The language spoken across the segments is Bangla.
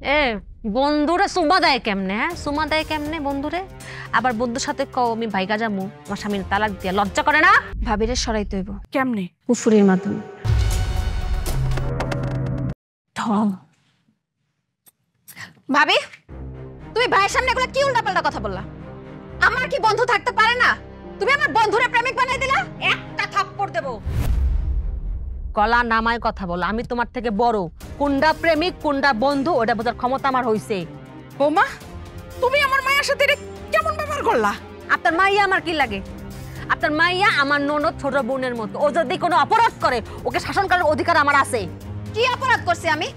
এ বন্ধুরে সুমা দেয় কেমনে? হ্যাঁ, সুমা দেয় কেমনে বন্ধুরে? আবার বন্ধুর সাথে কও আমি ভাইগা যামু, আমার স্বামীর তালাক দিয়া। লজ্জা করে না? ভাবিরে সরাইতে হইব। কেমনে? কুফুরির মাধ্যমে। ঢং। ভাবি, তুমি ভাইয়ের সামনে এগুলো কি উল্টাপাল্টা কথা বললা? আমার কি বন্ধু থাকতে পারে না? তুমি আমার বন্ধুরে প্রেমিক বানাই দিলা। একটা থাপ্পড় দেব। গলা নামায় কথা বলো। আমি তোমার থেকে বড়। কোনটা প্রেমিক কোনটা বন্ধু ওটা বোঝার ক্ষমতা আমার হইছে। বৌমা, তুমি আমার মায়ের সাথে কেমন ব্যবহার করলা? আপনার মাইয়া আমার কি লাগে? আপনার মাইয়া আমার ননদ ছোট বোনের মতো। ও যদি কোনো অপরাধ করে ওকে শাসন করার অধিকার আমার আছে। কি অপরাধ করছি আমি?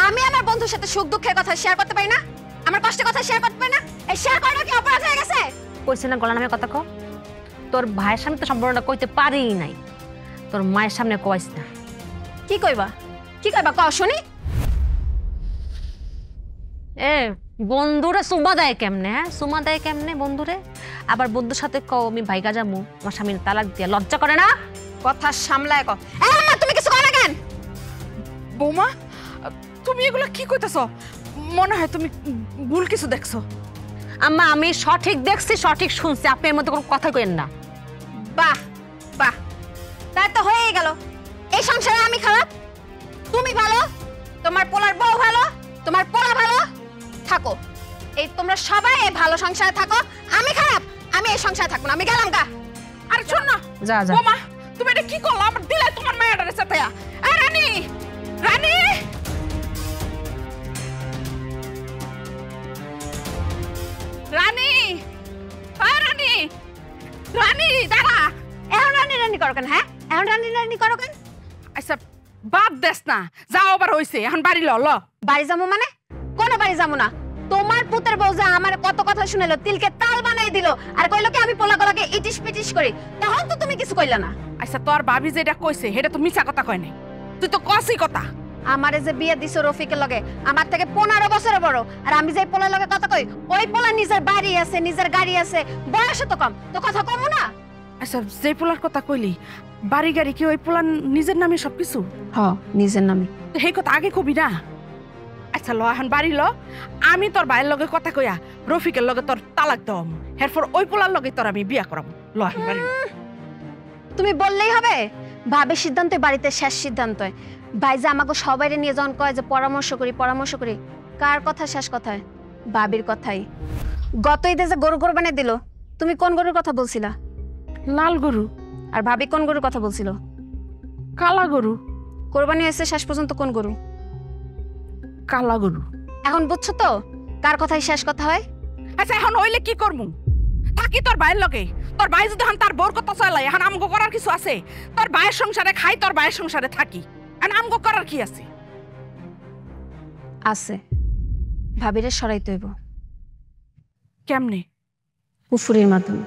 আমি আমার বন্ধুর সাথে সুখ দুঃখের কথা শেয়ার করতে পারি না? আমার কষ্টের কথা শেয়ার করতে পারি না? এই শেয়ার করাটা কি অপরাধ হয়ে গেছে? কইছে না গলা নামে কথা কও। তোর ভাইয়ের সামনে তো সম্পূর্ণটা কইতে পারিই নাই, তোর মায়ের সামনে কইস না। কি কইবা? কি কইবা কও শুনি? এ বন্ধুরে সুমা দেয় কেমনে? হ্যাঁ, সুমা দেয় কেমনে বন্ধুরে? আবার বন্ধুর সাথে কও আমি ভাইগা যামু, আমার স্বামীর তালাক দিয়া। লজ্জা করে না? কথা সামলায় কও। আম্মা তুমি কিছু কও না কেন? বৌমা, তুমি এগুলা কি কইতাছো? মনে হয় তুমি ভুল কিছু দেখছো। আম্মা আমি সঠিক দেখছি, সঠিক শুনছি। আপনি এর মধ্যে কোনো কথা কইেন না। বাহ বাহ, তাই তো হয়েই গেল। এই সংসারে আমি খারাপ, তুমি ভালো, তোমার পোলার বউ ভালো, তোমার পোলা ভালো। থাকো, এই তোমরা সবাই এই ভালো সংসারে থাকো। আমি খারাপ, আমি এই সংসারে থাকবো না। আমি গেলাম গা। আর শোন না, যা যা। বৌমা, তুমি এটা কি করলা? আমার দিলে তোমার মায়ের সাথে। এই রানী, রানী, রানী, রানী, রানী, দাঁড়া। এখন রানি রানি করো কেন? হ্যাঁ, এখন রানি রানি করো কেন? আচ্ছা বাদ দেস না, যাও আবার হইছে, এখন বাড়ি ল। বাড়ি যাবো মানে? কোনো বাড়ি যাবো না। তোমার পুতের বউ যে আমার কত কথা শুনাইলো, তিলকে তাল বানাই দিল, আর কইলো কি আমি পোলা গলাকে ইটিস পিটিস করি, তখন তো তুমি কিছু কইলা না। আচ্ছা তোর ভাবি যেটা কইছে সেটা তো মিছা কথা কয় নাই, তুই তো কসই কথা। আমারে যে বিয়ে দিছো রফিকের লগে, আমার থেকে 15 বছরের বড়, আর আমি যে পোলার লগে কথা কই, ওই পোলা নিজের বাড়ি আছে, নিজের গাড়ি আছে, বয়স তো কম, তো কথা কমু না। আচ্ছা যে পোলার কথা কইলি, বাড়ি গাড়ি কি ওই পোলার নিজের নামে সবকিছু? হ্যাঁ, নিজের নামে। তো সেই কথা আগে কবি না। আচ্ছা ল, এখন বাড়ি ল, আমি তোর ভাইয়ের লগে কথা কইয়া রফিকের লগে তোর তালাক দাও, এরপর ওই পোলার লগে তোর আমি বিয়া করাবো। ল এখন বাড়ি। তুমি বললেই হবে? ভাবে সিদ্ধান্ত বাড়িতে শেষ সিদ্ধান্ত। ভাই যে আমাকে সবাই নিয়ে যখন কয় যে পরামর্শ করি, কার কথা শেষ কথায়? ভাবির কথাই। গত ঈদে যে গরু কোরবানি দিল, তুমি কোন গরুর কথা বলছিলা? লাল গরু। আর ভাবি কোন গরুর কথা বলছিল? কালা গরু। কোরবানি হয়েছে শেষ পর্যন্ত কোন গরু? কালা গরু। এখন বুঝছো তো কার কথাই শেষ কথা হয়? আচ্ছা এখন হইলে কি করমু? থাকি তোর ভাইয়ের লগে। তোর ভাই যদি এখন তার বোর কথা চালাই, এখন আমগো করার কিছু আছে? তোর ভাইয়ের সংসারে খাই, তোর ভাইয়ের সংসারে থাকি, এখন আমগো করার কি আছে? আছে, ভাবিরে সরাইতে হইব। কেমনে? কুফুরির মাধ্যমে।